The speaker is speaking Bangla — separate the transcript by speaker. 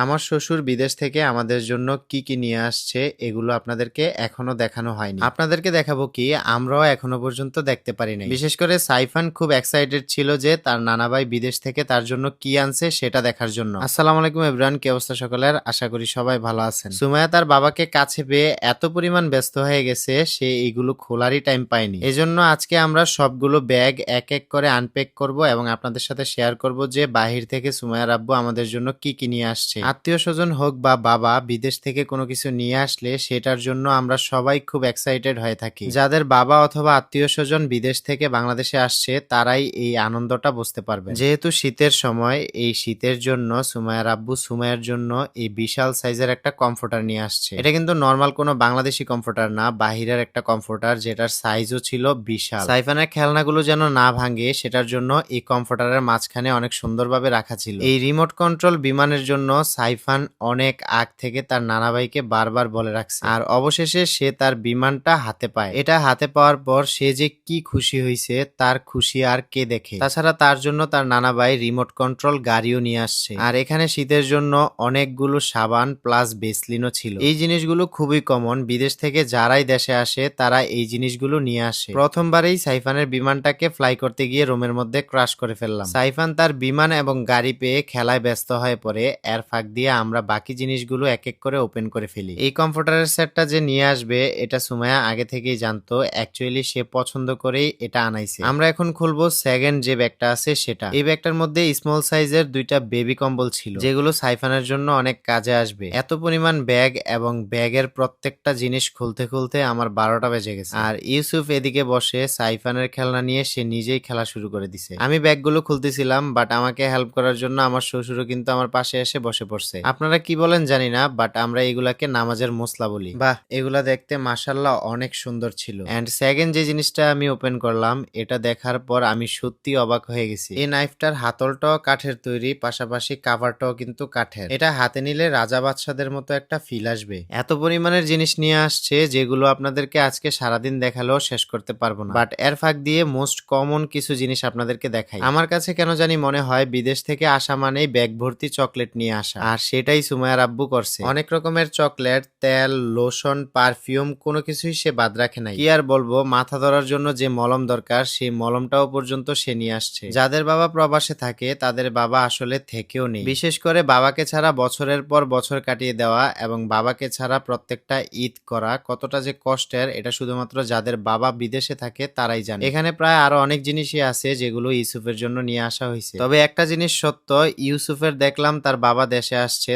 Speaker 1: আমার শ্বশুর বিদেশ থেকে আমাদের জন্য কি নিয়ে আসছে এগুলো আপনাদেরকে এখনো দেখানো হয়নি। আপনাদেরকে দেখাবো কি আমরাও এখনো পর্যন্ত দেখতে পারি নাই। বিশেষ করে সাইফান খুব এক্সাইটেড ছিল যে তার নানা ভাই বিদেশ থেকে তার জন্য কি আনছে সেটা দেখার জন্য। আসসালামু আলাইকুম এভরিওয়ান, কি অবস্থা সকলের? আশা করি সবাই ভালো আছেন। সুমাইয়া তার বাবাকে কাছে পেয়ে এত পরিমাণ ব্যস্ত হয়ে গেছে সে এইগুলো খোলারই টাইম পায়নি। এজন্য আজকে আমরা সবগুলো ব্যাগ এক এক করে আনপ্যাক করব এবং আপনাদের সাথে শেয়ার করব যে বাহির থেকে সুমাইয়ার আব্বু আমাদের জন্য কি নিয়ে আসছে। আত্মীয় স্বজন হোক বা বাবা বিদেশ থেকে কোনো কিছু নিয়ে আসলে সেটার জন্য আমরা সবাই খুব এক্সাইটেড হয়ে থাকি। যাদের বাবা অথবা আত্মীয় স্বজন বিদেশ থেকে বাংলাদেশে আসছে তারাই এই আনন্দটা বুঝতে পারবে। যেহেতু শীতের সময়, এই শীতের জন্য সুমাইয়ার আব্বু সুমাইয়ার জন্য এই বিশাল সাইজের একটা কমফোর্টার নিয়ে আসছে। এটা কিন্তু নর্মাল কোনো বাংলাদেশি কমফোর্টার না, বাহিরের একটা কমফোর্টার যেটার সাইজও ছিল বিশাল। সাইফানের খেলনাগুলো যেন না ভাঙে সেটার জন্য এই কমফোর্টারের মাঝখানে অনেক সুন্দরভাবে রাখা ছিল। এই রিমোট কন্ট্রোল বিমানের জন্য সাইফান অনেক আগ থেকে তার নানা ভাইকে বারবার বলে রাখছে, আর অবশেষে সে তার বিমানটা হাতে পায়। এটা হাতে পাওয়ার পর সে যে কি খুশি হয়েছে তার খুশি আর কে দেখে। তাছাড়া তার জন্য তার নানা ভাই রিমোট কন্ট্রোল গাড়িও নিয়ে আসছে। আর এখানে শীতের জন্য অনেকগুলো সাবান প্লাস বেসলিনও ছিল। এই জিনিসগুলো খুবই কমন, বিদেশ থেকে যারাই দেশে আসে তারা এই জিনিসগুলো নিয়ে আসে। প্রথমবারেই সাইফানের বিমানটাকে ফ্লাই করতে গিয়ে রুমের মধ্যে ক্রাশ করে ফেললাম। সাইফান তার বিমান এবং গাড়ি পেয়ে খেলায় ব্যস্ত হয়ে পড়ে, এর ফাঁক দিয়ে আমরা বাকি জিনিসগুলো এক এক করে ওপেন করে ফেলি। এই কমফোর্টারের সেটটা যে নিয়ে আসবে এটা সুমাইয়া আগে থেকেই জানতো, অ্যাকচুয়ালি সে পছন্দ করেই এটা আনাইছে। আমরা এখন খুলবো সেকেন্ড যে ব্যাগটা আছে সেটা। এই ব্যাগটার মধ্যে স্মল সাইজের দুইটা বেবি কম্বল ছিল যেগুলো সাইফানের জন্য অনেক কাজে আসবে। এত পরিমাণ ব্যাগ এবং ব্যাগের প্রত্যেকটা জিনিস খুলতে খুলতে আমার 12টা বেজে গেছে। আর ইউসুফ এদিকে বসে সাইফানের খেলনা নিয়ে সে নিজেই খেলা শুরু করে দিছে। আমি ব্যাগগুলো খুলতেছিলাম, বাট আমাকে হেল্প করার জন্য আমার শ্বশুরও কিন্তু আমার পাশে এসে বসে পড়ছে। আপনারা কি বলেন জানি না, বাট আমরা এগুলাকে নামাজের মসলা বলি। বাহ, এগুলা দেখতে মাশাআল্লাহ অনেক সুন্দর ছিল। এন্ড সেকেন্ড যে জিনিসটা আমি ওপেন করলাম এটা দেখার পর আমি সত্যি অবাক হয়ে গেছি। এই নাইফটার হাতলটাও কাঠের তৈরি, পাশাপাশি কাভারটাও কিন্তু কাঠের। এটা হাতে নিলে রাজা বাদশাদের মতো একটা ফিল আসবে। এত পরিমাণের জিনিস নিয়ে আসছে যেগুলো আপনাদেরকে আজকে সারাদিন দেখালেও শেষ করতে পারবো না, বাট এর ফাঁক দিয়ে মোস্ট কমন কিছু জিনিস আপনাদেরকে দেখাই। আমার কাছে কেন জানি মনে হয় বিদেশ থেকে আসা মানেই ব্যাগ ভর্তি চকলেট নিয়ে আসা, আর সেটাই সুমাইয়ার আব্বু করছে। অনেক রকমের চকলেট, তেল, লোশন, পারফিউম কোনো কিছুই সে বাদ রাখে নাই। কি আর বলবো, মাথা ধরার জন্য যে মলম দরকার সেই মলমটাও পর্যন্ত সে নিয়ে আসছে। যাদের বাবা প্রবাসে থাকে তাদের বাবা আসলে থেকেও নেই। বিশেষ করে বাবাকে ছাড়া বছরের পর বছর কাটিয়ে দেওয়া এবং বাবাকে ছাড়া প্রত্যেকটা ঈদ করা কতটা যে কষ্টের এটা শুধুমাত্র যাদের বাবা বিদেশে থাকে তারাই জানে। এখানে প্রায় আরো অনেক জিনিসই আছে যেগুলো ইউসুফের জন্য নিয়ে আসা হয়েছে। তবে একটা জিনিস সত্য, ইউসুফের দেখলাম তার বাবা দেশে আসছে